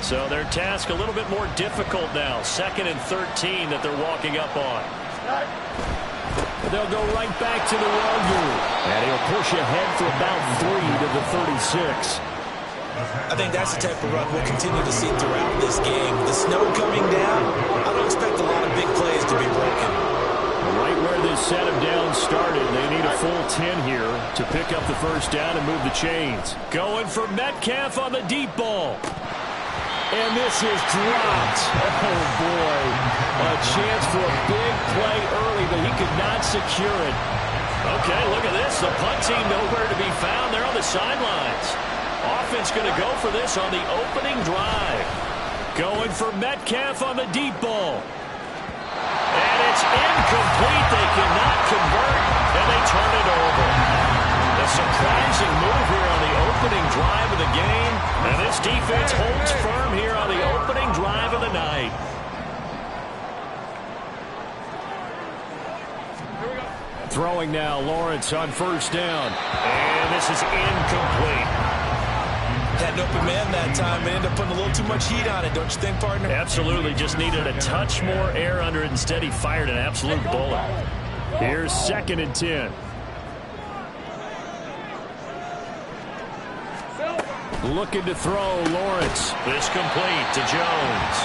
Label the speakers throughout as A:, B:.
A: So their task a little bit more difficult now. 2nd and 13 that they're walking up on. They'll go right back to the Longo. And he'll push ahead for about 3 to the 36.
B: I think that's the type of run we'll continue to see throughout this game. The snow coming down, I don't expect a lot of big plays to be broken.
A: Right where this set of downs started, they need a full 10 here to pick up the first down and move the chains. Going for Metcalf on the deep ball. And this is dropped. Oh, boy. A chance for a big play early, but he could not secure it. Okay, look at this. The punt team nowhere to be found. They're on the sidelines. Offense going to go for this on the opening drive. Going for Metcalf on the deep ball. And it's incomplete. They cannot convert, and they turn it over. A surprising move here on the opening drive of the game. And this defense holds firm here on the opening drive of the night. Throwing now, Lawrence on first down. And this is incomplete.
B: Had an open man that time and ended up putting a little too much heat on it, don't you think, partner?
A: Absolutely. Just needed a touch more air under it. Instead, he fired an absolute bullet. Here's 2nd and 10. Looking to throw, Lawrence. This complete to Jones.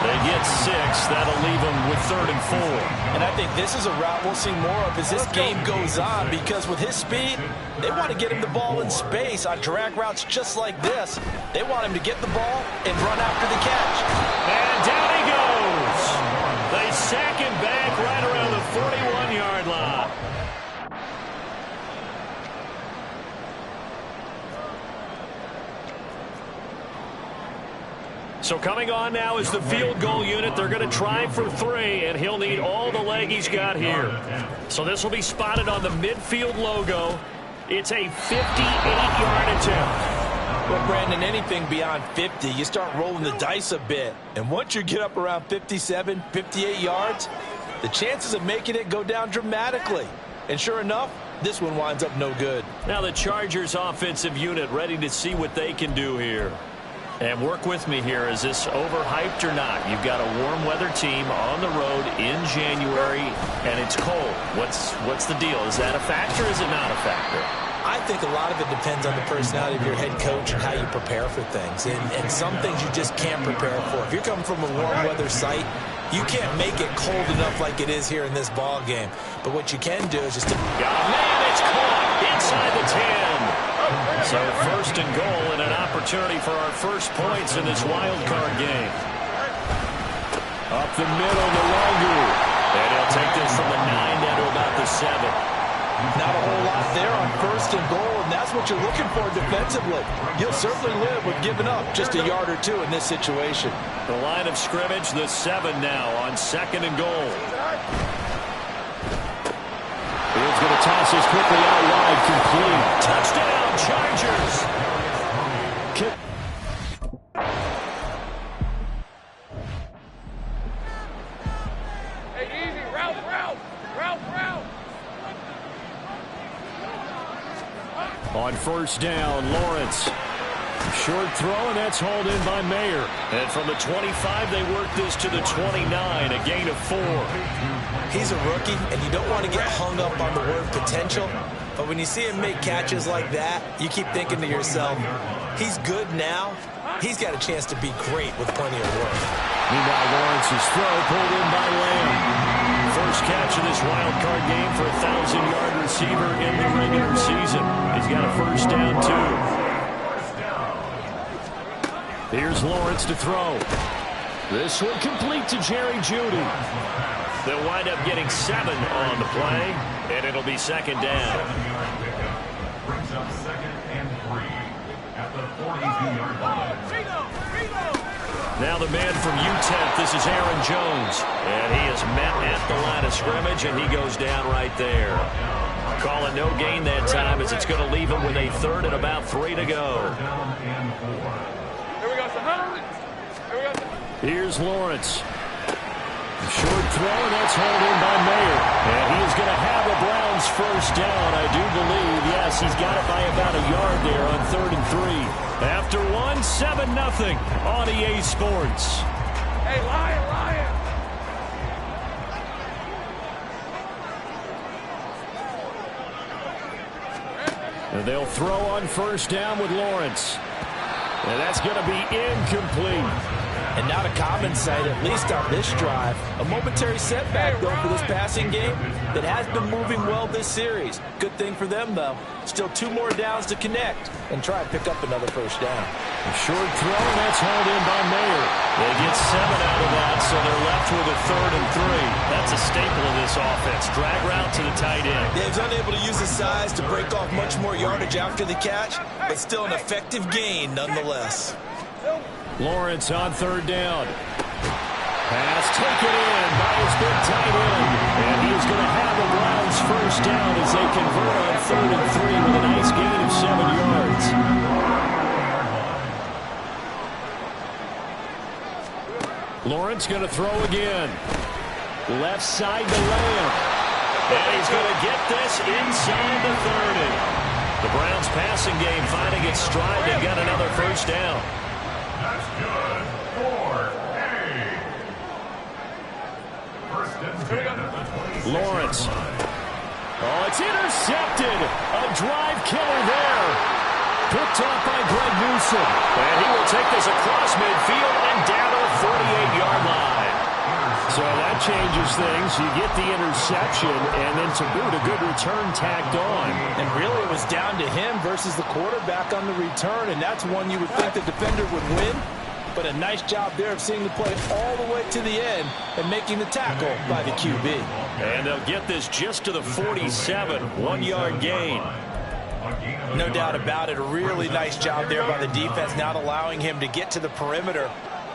A: They get 6. That'll leave them with 3rd and 4.
B: And I think this is a route we'll see more of as this game goes on, because with his speed, they want to get him the ball in space on drag routes just like this. They want him to get the ball and run after the catch.
A: And down he goes. They sack him back right around the 41-yard line. So coming on now is the field goal unit. They're going to try for 3, and he'll need all the leg he's got here. So this will be spotted on the midfield logo. It's a 58-yard attempt.
B: Well, Brandon, anything beyond 50, you start rolling the dice a bit. And once you get up around 57, 58 yards, the chances of making it go down dramatically. And sure enough, this one winds up no good.
A: Now the Chargers offensive unit ready to see what they can do here. And work with me here. Is this overhyped or not? You've got a warm weather team on the road in January, and it's cold. What's the deal? Is that a factor or is it not a factor?
B: I think a lot of it depends on the personality of your head coach and how you prepare for things. And some things you just can't prepare for. If you're coming from a warm weather site, you can't make it cold enough like it is here in this ball game. But what you can do is just...
A: Man, it's caught inside the 10. So 1st and goal and an opportunity for our first points in this wild card game. Up the middle, the Longo. And he'll take this from the 9 down to about the 7.
B: Not a whole lot there on 1st and goal, and that's what you're looking for defensively. You'll certainly live with giving up just a yard or 2 in this situation.
A: The line of scrimmage, the 7 now on 2nd and goal. He's going to toss this quickly out wide, complete. Touchdown, Chargers.
C: Hey, easy, route.
A: On 1st down, Lawrence. Short throw, and that's hauled in by Mayer. And from the 25, they work this to the 29, a gain of 4.
B: He's a rookie, and you don't want to get hung up on the word potential. But when you see him make catches like that, you keep thinking to yourself, he's good now. He's got a chance to be great with plenty of work.
A: Meanwhile, Lawrence's throw pulled in by Lamb. First catch of this wild card game for a 1,000-yard receiver in the regular season. He's got a first down, too. Here's Lawrence to throw. This one complete to Jerry Jeudy. They'll wind up getting 7 on the play, and it'll be 2nd down.
D: Brings up 2nd and 3 at the 42-yard line.
A: Now the man from UTEP, this is Aaron Jones. And he is met at the line of scrimmage, and he goes down right there. Call it no gain that time, as it's going to leave him with a 3rd and about 3 to go. Here's Lawrence. Short throw, and that's hauled in by Mayer. And he is going to have a Browns this first down, I do believe. Yes, he's got it by about a yard there on 3rd and 3. After one, 7-0 on EA Sports.
C: Hey, Lion!
A: And they'll throw on first down with Lawrence. And that's going to be incomplete.
B: And not a common sight, at least on this drive. A momentary setback, though, for this passing game that has been moving well this series. Good thing for them, though. Still 2 more downs to connect and try and pick up another first down.
A: A short throw, and that's hauled in by Mayer. They get 7 out of that, so they're left with a 3rd and 3. That's a staple of this offense. Drag route to the tight end.
B: Yeah, he's unable to use his size to break off much more yardage after the catch, but still an effective gain nonetheless.
A: Lawrence on 3rd down. Pass taken in by his big tight end. And he is going to have the Browns first down as they convert on 3rd and 3 with a nice gain of 7 yards. Lawrence going to throw again. Left side to Lamb. And he's going to get this inside the 30. The Browns passing game finding its stride. They got another first down.
D: That's good for A.
A: Lawrence. Oh, it's intercepted. A drive killer there. Picked off by Greg Newsome. And he will take this across midfield and down to the 48-yard line. So that changes things. You get the interception, and then to boot, a good return tacked on.
B: And really it was down to him versus the quarterback on the return, and that's one you would think the defender would win. But a nice job there of seeing the play all the way to the end and making the tackle by the QB.
A: And they'll get this just to the 47, 1-yard gain.
B: No doubt about it, a really nice job there by the defense, not allowing him to get to the perimeter.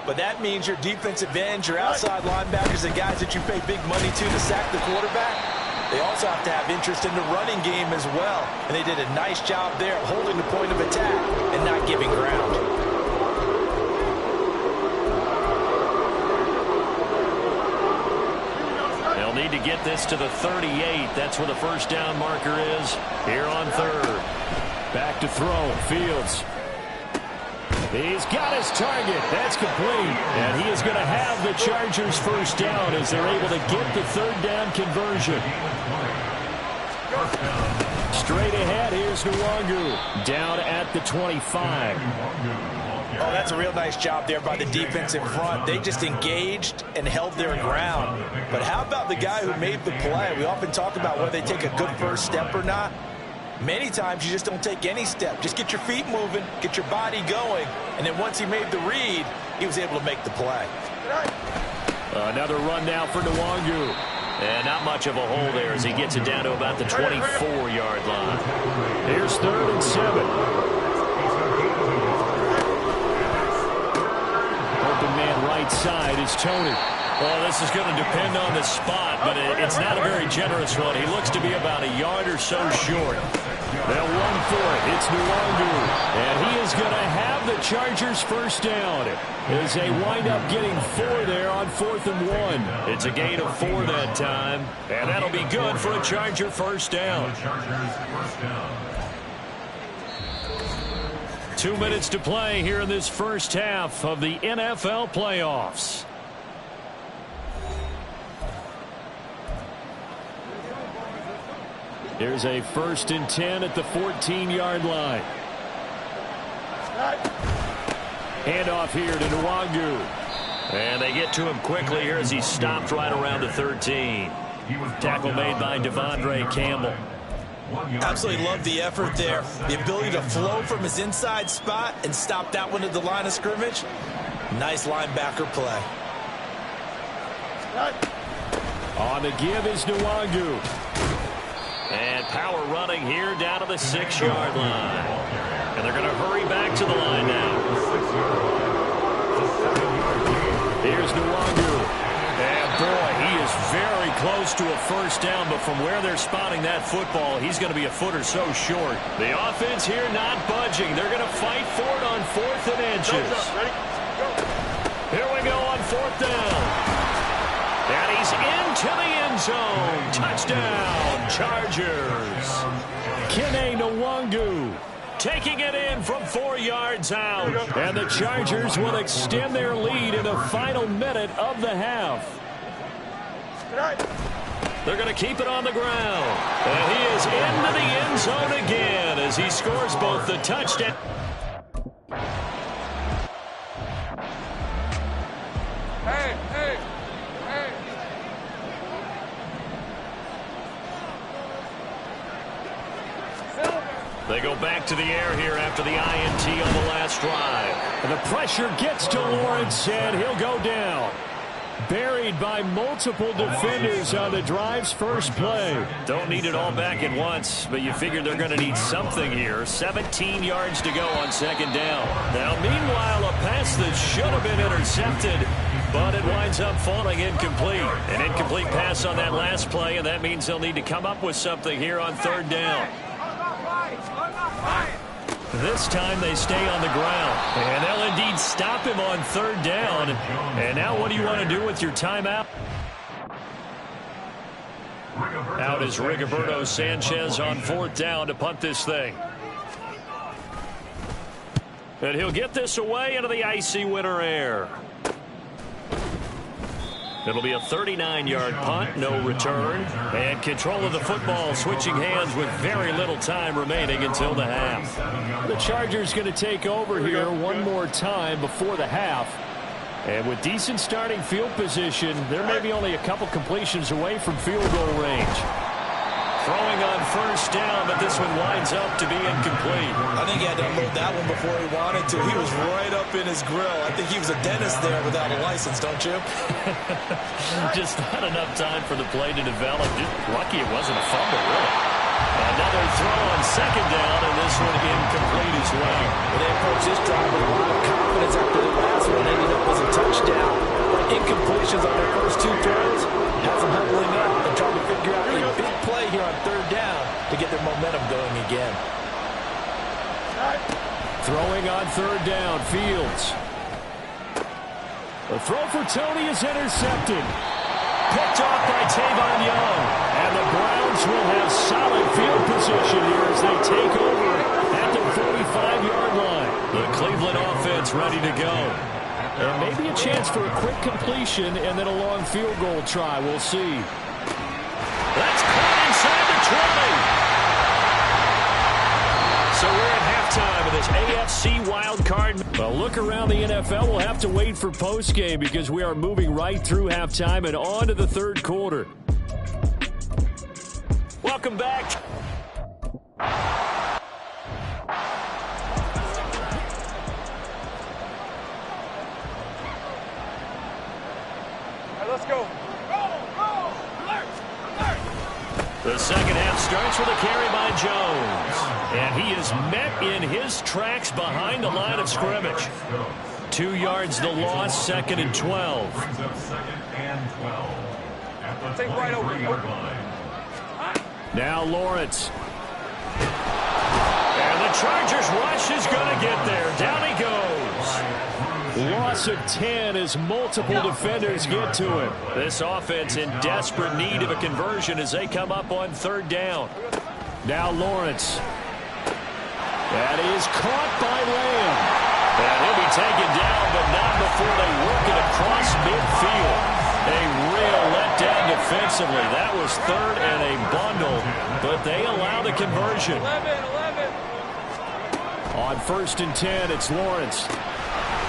B: But that means your defensive ends, your outside linebackers, the guys that you pay big money to sack the quarterback, they also have to have interest in the running game as well. And they did a nice job there holding the point of attack and not giving ground.
A: They'll need to get this to the 38. That's where the first down marker is here on 3rd. Back to throw. Fields. He's got his target. That's complete. And he is going to have the Chargers first down as they're able to get the 3rd down conversion. Straight ahead, here's Nwangu. Down at the 25.
B: Oh, that's a real nice job there by the defense in front. They just engaged and held their ground. But how about the guy who made the play? We often talk about whether they take a good first step or not. Many times you just don't take any step. Just get your feet moving, get your body going, and then once he made the read, he was able to make the play.
A: Another run now for Nwangu. And not much of a hole there as he gets it down to about the 24-yard line. Here's 3rd and 7. Open man right side is Tony. Well, this is going to depend on the spot, but it's not a very generous one. He looks to be about a yard or so short. They'll run for it. It's Nwangu. And he is going to have the Chargers first down as they wind up getting 4 there on 4th and 1. It's a gain of 4 that time, and that'll be good for a Charger first down. 2 minutes to play here in this first half of the NFL playoffs. Here's a 1st and 10 at the 14-yard line. Handoff here to Nwangu. And they get to him quickly here as he stopped right around the 13. Tackle made by Devondre Campbell.
B: Absolutely love the effort there. The ability to flow from his inside spot and stop that one at the line of scrimmage. Nice linebacker play.
A: On the give is Nwangu. And power running here down to the 6-yard line. And they're going to hurry back to the line now. Here's Nwangu. And boy, he is very close to a first down, but from where they're spotting that football, he's going to be a foot or so short. The offense here not budging. They're going to fight for it on 4th and inches. Here we go on 4th down. And he's into the end zone. Touchdown, Chargers. Kene Nwangu taking it in from 4 yards out. And the Chargers will extend their lead in the final minute of the half. They're going to keep it on the ground. And he is into the end zone again as he scores both the touchdown.
C: Hey, hey, hey.
A: They go back to the air here after the INT on the last drive. And the pressure gets to Lawrence, and he'll go down. Buried by multiple defenders on the drive's first play. Don't need it all back at once, but you figure they're going to need something here. 17 yards to go on second down. Now, meanwhile, a pass that should have been intercepted, but it winds up falling incomplete. An incomplete pass on that last play, and that means they'll need to come up with something here on third down. This time they stay on the ground, and they'll indeed stop him on third down. And now what do you want to do with your timeout? Out is Rigoberto Sanchez on fourth down to punt this thing. And he'll get this away into the icy winter air. It'll be a 39-yard punt, no return, and control of the football switching hands with very little time remaining until the half. The Chargers going to take over here one more time before the half. And with decent starting field position, they're maybe only a couple completions away from field goal range. Throwing on first down, but this one winds up to be incomplete.
B: I think he had to unload that one before he wanted to. He was right up in his grill. I think he was a dentist there without a license, don't you?
A: Just not enough time for the play to develop. Just lucky it wasn't a fumble, really. Another throw on second down, and this one incomplete as well.
B: And they approached this drive with a lot of confidence after the last one ended up as a touchdown. But incompletions on their first two throws has them huddling up and trying to figure out a big play here on third down to get their momentum going again.
A: Throwing on third down, Fields. The throw for Tony is intercepted. Picked off by Tavon Young. And the Browns will have solid field position here as they take over at the 45-yard line. The Cleveland offense ready to go. And maybe a chance for a quick completion and then a long field goal try. We'll see. That's caught inside the 20. So we're at halftime of this AFC wild card. Well, look around the NFL. We'll have to wait for postgame because we are moving right through halftime and on to the third quarter. Welcome back.
C: Let's go.
A: The second half starts with a carry by Jones. And he is met in his tracks behind the line of scrimmage. 2 yards the loss, second and 12.
C: Take right over.
A: Now Lawrence. And the Chargers rush is going to get there. Down he goes. Loss of 10 as multiple defenders get to him. This offense in desperate need of a conversion as they come up on third down. Now Lawrence. That is caught by Lamb. And he'll be taken down, but not before they work it across midfield. A real letdown defensively. That was third and a bundle, but they allow the conversion.
C: 11.
A: On first and 10, it's Lawrence.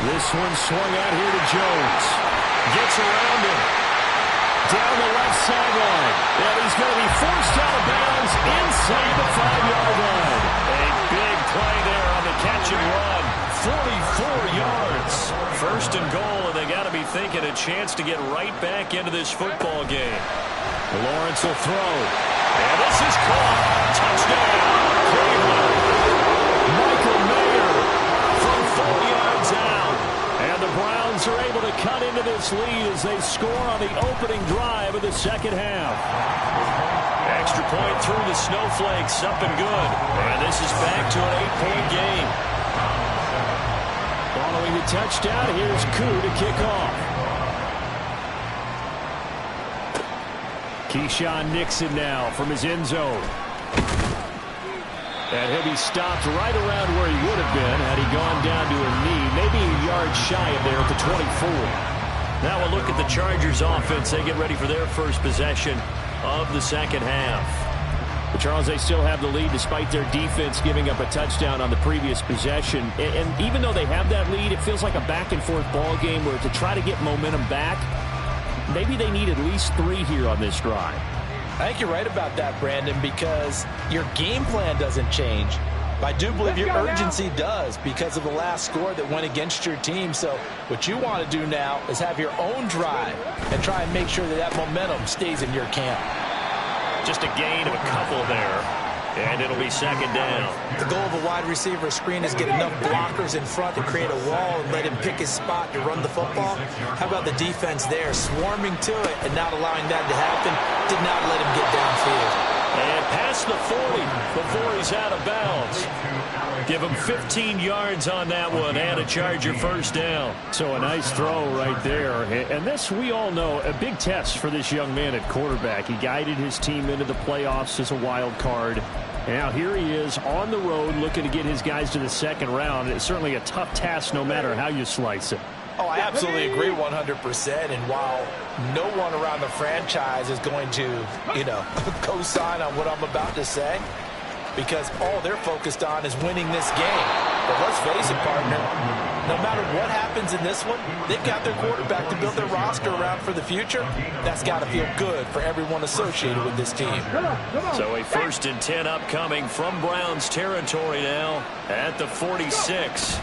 A: This one swung out here to Jones. Gets around him. Down the left sideline. And he's going to be forced out of bounds inside the 5-yard line. A big play there on the catch and run. 44 yards. First and goal, and they got to be thinking a chance to get right back into this football game. Lawrence will throw. And this is caught. Touchdown. Cleveland. Michael Mayer from 4 yards out. And the Browns are able to cut into this lead as they score on the opening drive of the second half. Extra point through the Snowflakes, up and good. And this is back to an 8-point game. Following the touchdown, here's Koo to kick off. Keyshawn Nixon now from his end zone. And he'll be stopped right around where he would have been had he gone down to a knee, maybe a yard shy of there at the 24. Now we'll look at the Chargers offense. They get ready for their first possession of the second half. But Charles, they still have the lead despite their defense giving up a touchdown on the previous possession. And even though they have that lead, it feels like a back-and-forth ball game where to try to get momentum back, maybe they need at least 3 here on this drive.
B: I think you're right about that, Brandon, because your game plan doesn't change. But I do believe your urgency does because of the last score that went against your team. So what you want to do now is have your own drive and try and make sure that that momentum stays in your camp.
A: Just a gain of a couple there, and it'll be second down.
B: The goal of a wide receiver screen is get enough blockers in front to create a wall and let him pick his spot to run the football. How about the defense there, swarming to it and not allowing that to happen? Did not let him get downfield.
A: And past the 40 before he's out of bounds. Give him 15 yards on that one and a Charger first down. So a nice throw right there. And this, we all know, a big test for this young man at quarterback. He guided his team into the playoffs as a wild card. And now here he is on the road looking to get his guys to the second round. It's certainly a tough task no matter how you slice it.
B: Oh, I absolutely agree 100%. And while no one around the franchise is going to, co-sign on what I'm about to say, because all they're focused on is winning this game. But let's face it, partner, no matter what happens in this one, they've got their quarterback to build their roster around for the future. That's got to feel good for everyone associated with this team.
A: So a 1st and 10 upcoming from Browns territory now at the 46.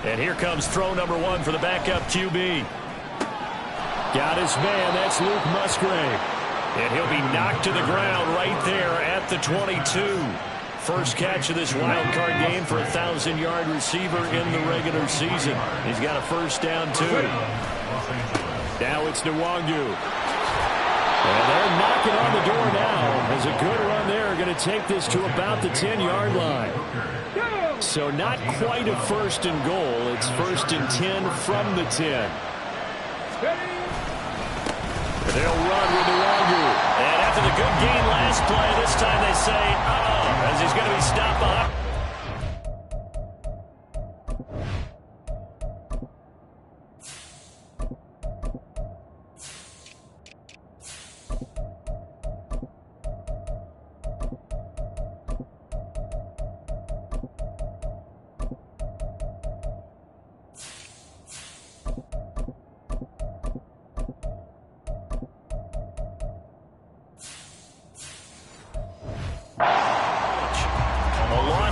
A: And here comes throw number 1 for the backup QB. Got his man. That's Luke Musgrave. And he'll be knocked to the ground right there at the 22. First catch of this wild card game for a 1,000-yard receiver in the regular season. He's got a first down, too. Now it's Nwangu. And they're knocking on the door now. There's a good run there. Going to take this to about the 10-yard line. So not quite a 1st and goal. It's 1st and 10 from the 10. They'll run with Nwangu. And after the good gain last play, this time they say, as he's going to be stopped behind.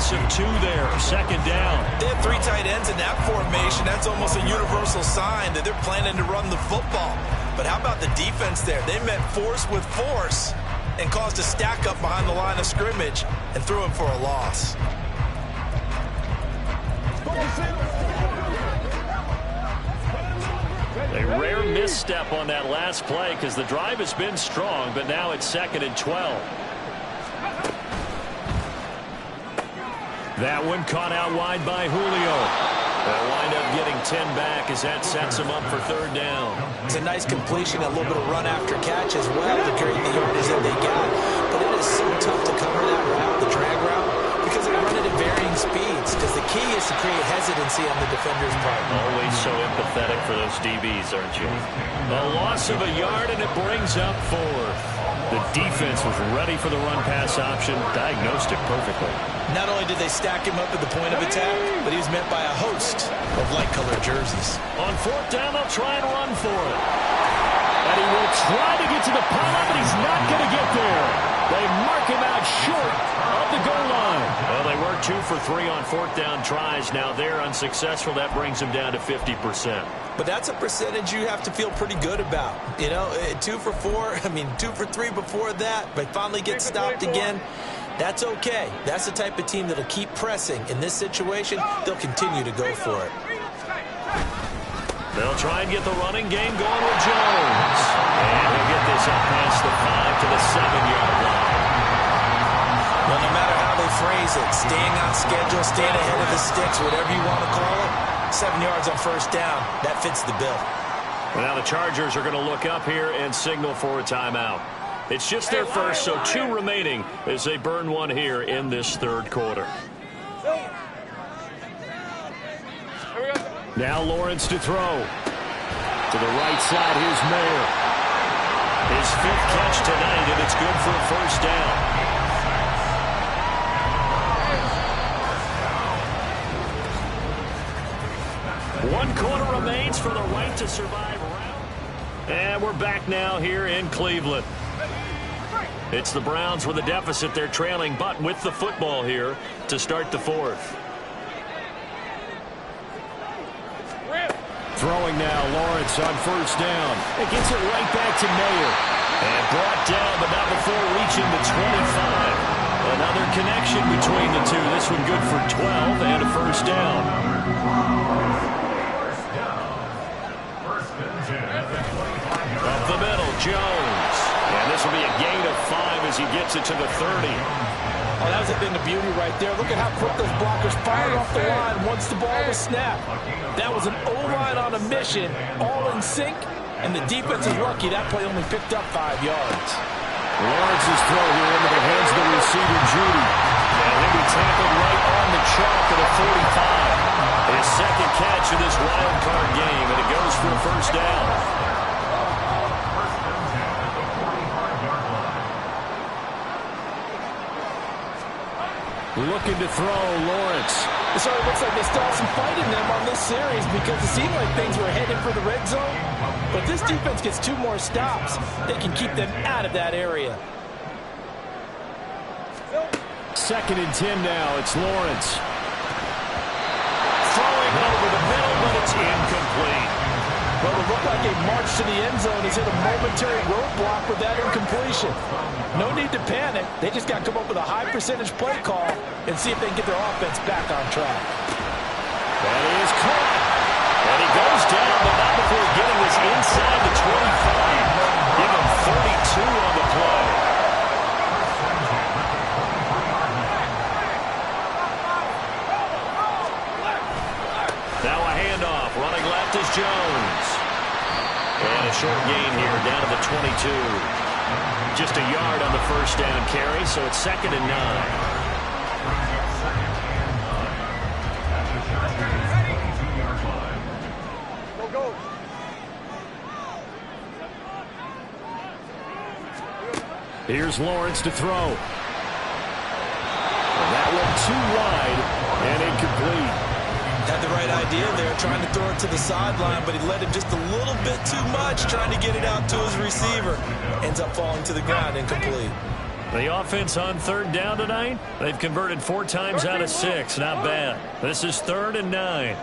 A: Of 2 there, second down.
B: They have 3 tight ends in that formation. That's almost a universal sign that they're planning to run the football. But how about the defense there? They met force with force and caused a stack up behind the line of scrimmage and threw him for a loss.
A: A rare misstep on that last play because the drive has been strong, but now it's 2nd and 12. That one caught out wide by Julio. They'll wind up getting 10 back as that sets him up for 3rd down.
B: It's a nice completion, a little bit of run after catch as well to create the yardage that they got. But it is so tough to cover that route, the drag route, because they run it at varying speeds. Because the key is to create hesitancy on the defender's part.
A: Always so empathetic for those DBs, aren't you? A loss of a yard, and it brings up 4th. The defense was ready for the run-pass option, diagnosed it perfectly.
B: Not only did they stack him up at the point of attack, but he was met by a host of light-colored jerseys.
A: On 4th down, they'll try and run for it. And he will try to get to the pile, but he's not going to get there. They mark him out short of the goal line. Well, they were 2 for 3 on 4th down tries. Now they're unsuccessful. That brings them down to 50%.
B: But that's a percentage you have to feel pretty good about. 2 for 4, 2 for 3 before that. They finally get stopped again. That's okay. That's the type of team that'll keep pressing. In this situation, they'll continue to go for it.
A: They'll try and get the running game going with Jones. And he'll get this up past the 5 to the 7-yard line.
B: Well, no matter how they phrase it, staying on schedule, staying ahead of the sticks, whatever you want to call it, 7 yards on 1st down, that fits the bill.
A: Well, now the Chargers are going to look up here and signal for a timeout. It's just their first, so 2 remaining as they burn one here in this third quarter. Now Lawrence to throw. To the right side, here's Mayer. His 5th catch tonight, and it's good for a first down. 1 quarter remains for the right to survive round. And we're back now here in Cleveland. It's the Browns with a deficit. They're trailing, but with the football here to start the 4th. Throwing now, Lawrence on first down. It gets it right back to Mayer. And brought down, but not before reaching the 25. Another connection between the two. This one good for 12 and a first down. Up the middle, Jones. And this will be a gain of 5 as he gets it to the 30.
B: Oh, that was a thing of beauty right there. Look at how quick those blockers fired off the line once the ball was snapped. That was an O-line on a mission, all in sync, and the defense is lucky that play only picked up 5 yards.
A: Lawrence's throw here into the hands of the receiver, Judy. And he'll be tackled right on the chalk at the 45. His 2nd catch of this wild card game, and it goes for a first down. Looking to throw, Lawrence.
B: It sort of looks like they still have some fight in them on this series because it seemed like things were headed for the red zone. But this defense gets 2 more stops. They can keep them out of that area.
A: 2nd and 10 now. It's Lawrence. Throwing over the middle, but it's incomplete.
B: Well, it looked like a march to the end zone has hit a momentary roadblock with that incompletion. No need to panic. They just got to come up with a high percentage play call and see if they can get their offense back on track.
A: That is caught. And he goes down, but not before getting this inside the 25. Give him 32 on the play. Now a handoff. Running left is Jones. And a short gain here down to the 22. Just a yard on the first down carry, so it's 2nd and 9. Here's Lawrence to throw. And that one too wide and incomplete.
B: Had the right idea there, trying to throw it to the sideline, but he led him just a little bit too much, trying to get it out to his receiver. Ends up falling to the ground, incomplete.
A: The offense on 3rd down tonight, they've converted 4 times out of 6. Not bad. This is 3rd and 9.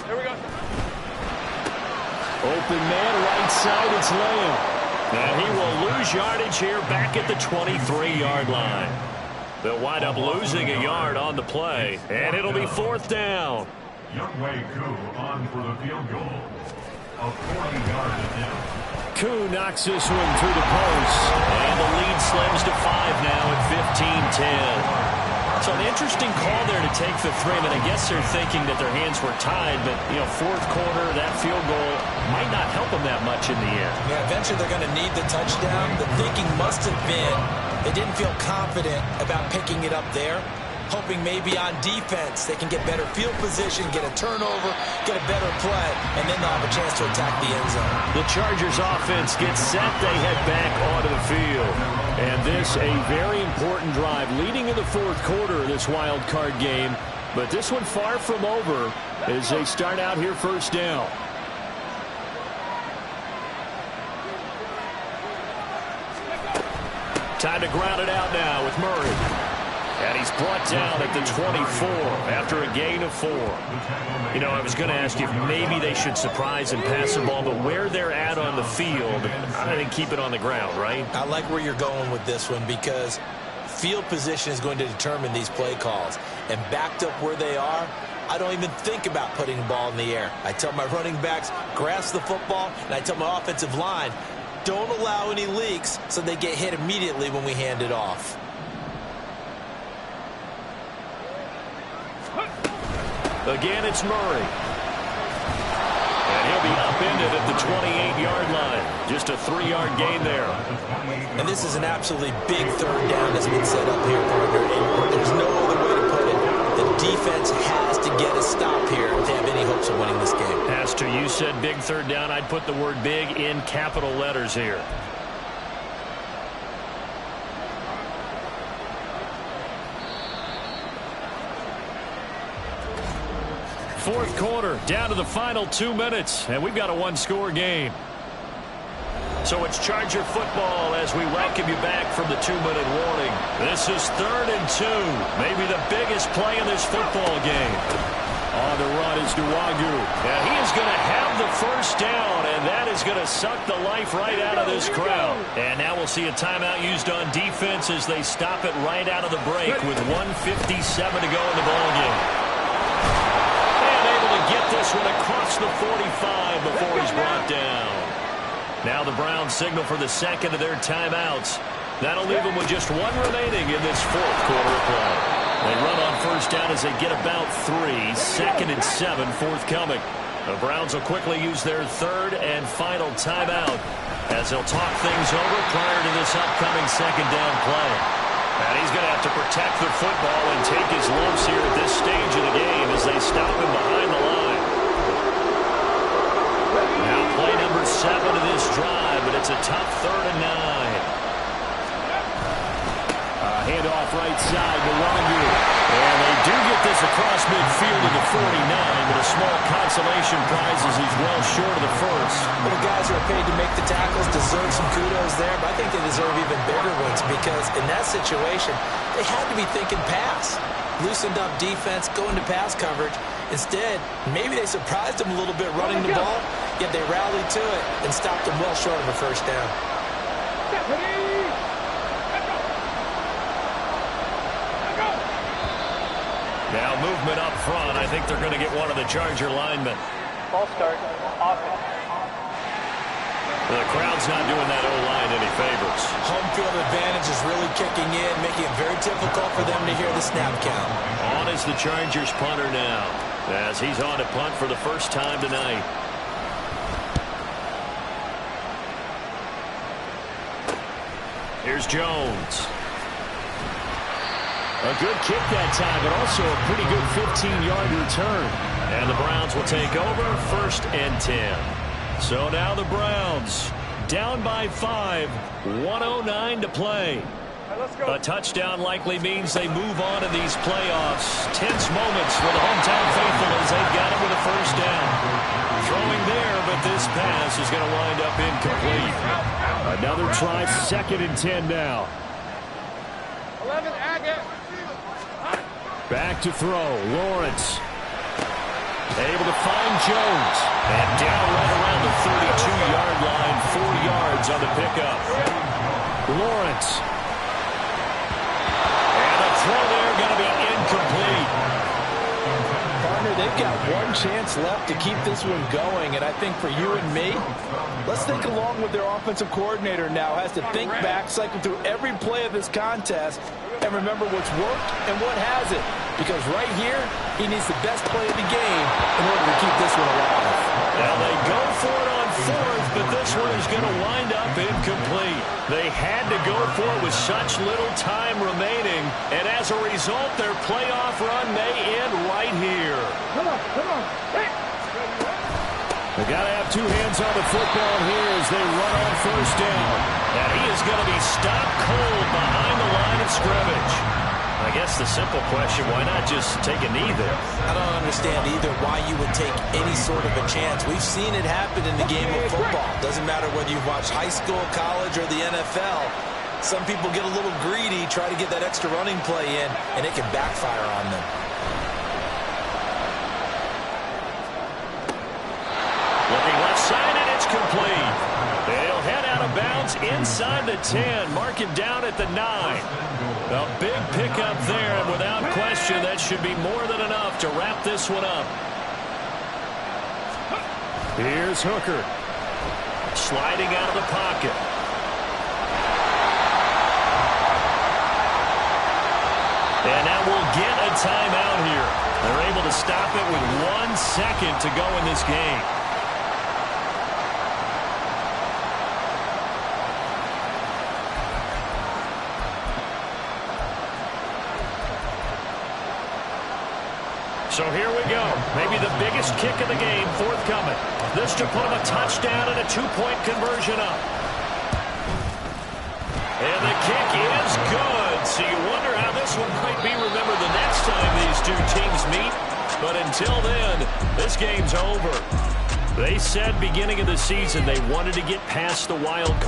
C: Here we go.
A: Open man, right side, it's Lamb. And he will lose yardage here back at the 23-yard line. They'll wind up losing a yard on the play, and it'll be 4th down.
D: Younghoe Koo on for the field goal of 40-yard attempt.
A: Koo knocks this one through the post, and the lead slims to 5 now at 15-10. So an interesting call there to take the 3. I mean, I guess they're thinking that their hands were tied, but, 4th quarter, that field goal might not help them that much in the end.
B: Yeah, eventually they're going to need the touchdown. The thinking must have been they didn't feel confident about picking it up there, hoping maybe on defense they can get better field position, get a turnover, get a better play, and then they'll have a chance to attack the end zone.
A: The Chargers offense gets set. They head back onto the field. And this a very important drive leading in the 4th quarter of this wild card game. But this one far from over as they start out here first down. Time to ground it out now with Murray. And he's brought down at the 24 after a gain of 4. I was going to ask you if maybe they should surprise and pass the ball, but where they're at on the field, I think keep it on the ground, right?
B: I like where you're going with this one because field position is going to determine these play calls. And backed up where they are, I don't even think about putting the ball in the air. I tell my running backs, grasp the football, and I tell my offensive line, don't allow any leaks so they get hit immediately when we hand it off.
A: Again, it's Murray. And he'll be up upended at the 28-yard line. Just a 3-yard gain there.
B: And this is an absolutely big third down that's been set up here, partner. And there's no other way to put it. The defense has to get a stop here if they have any hopes of winning this game.
A: Pastor, you said big third down. I'd put the word big in capital letters here. Fourth quarter, down to the final 2 minutes, and we've got a one-score game. So it's Charger football as we welcome you back from the 2-minute warning. This is 3rd and 2, maybe the biggest play in this football game. On the run is Nwogu. Now he is going to have the first down, and that is going to suck the life right out of this crowd. And now we'll see a timeout used on defense as they stop it right out of the break with 1:57 to go in the ballgame. Get this one across the 45 before he's brought down. Now the Browns signal for the second of their timeouts. That'll leave them with just one remaining in this fourth quarter of play. They run on first down as they get about 3. 2nd and 7 forthcoming. The Browns will quickly use their third and final timeout as they'll talk things over prior to this upcoming second down play. And he's going to have to protect the football and take his lumps here at this stage of the game as they stop him behind the line. Now play number 7 of this drive, but it's a tough 3rd and 9. Handoff right side to Nwogu. And they do get this across midfield to the 49, but a small consolation prize as he's well short of the first.
B: Well, the guys who are paid to make the tackles deserve some kudos there, but I think they deserve even bigger ones because in that situation, they had to be thinking pass. Loosened up defense, going to pass coverage. Instead, maybe they surprised them a little bit running the ball, yet they rallied to it and stopped them well short of a first down.
A: Now movement up front. I think they're going to get one of the Charger linemen.
E: Ball start. Offense.
A: The crowd's not doing that O-line any favors.
B: Home field advantage is really kicking in, making it very difficult for them to hear the snap count.
A: On is the Chargers punter now, as he's on to punt for the first time tonight. Here's Jones. A good kick that time, but also a pretty good 15-yard return. And the Browns will take over 1st and 10. So now the Browns down by 5, 1:09 to play. A touchdown likely means they move on in these playoffs. Tense moments for the hometown faithful as they've got it with a first down. Throwing there, but this pass is going to wind up incomplete. Another try, 2nd and 10 now.
C: 11, Agate.
A: Back to throw, Lawrence. Able to find Jones. And down right around the 32-yard line, 4 yards on the pickup. Lawrence. And the throw there going to be incomplete.
B: Partner, they've got one chance left to keep this one going, and I think for you and me, let's think along with their offensive coordinator now. Has to think back, cycle through every play of this contest, and remember what's worked and what hasn't. Because right here, he needs the best play of the game in order to keep this one alive.
A: Now they go for it on 4th, but this one is going to wind up incomplete. They had to go for it with such little time remaining, and as a result, their playoff run may end right here.
C: Come on. Hey.
A: They got to have 2 hands on the football here as they run on first down. And he is going to be stopped cold behind the line of scrimmage. I guess the simple question, why not just take a knee there?
B: I don't understand either why you would take any sort of a chance. We've seen it happen in the game of football. Doesn't matter whether you've watched high school, college, or the NFL. Some people get a little greedy, try to get that extra running play in, and it can backfire on them.
A: Looking left side, and it's complete. They'll head out of bounds inside the 10. Mark him down at the 9. A big pickup there, and without question, that should be more than enough to wrap this one up. Here's Hooker. Sliding out of the pocket. And now we'll get a timeout here. They're able to stop it with 1 second to go in this game. So here we go. Maybe the biggest kick of the game forthcoming. This to put him a touchdown and a 2-point conversion up. And the kick is good. So you wonder how this one might be remembered the next time these two teams meet. But until then, this game's over. They said beginning of the season they wanted to get past the wild card.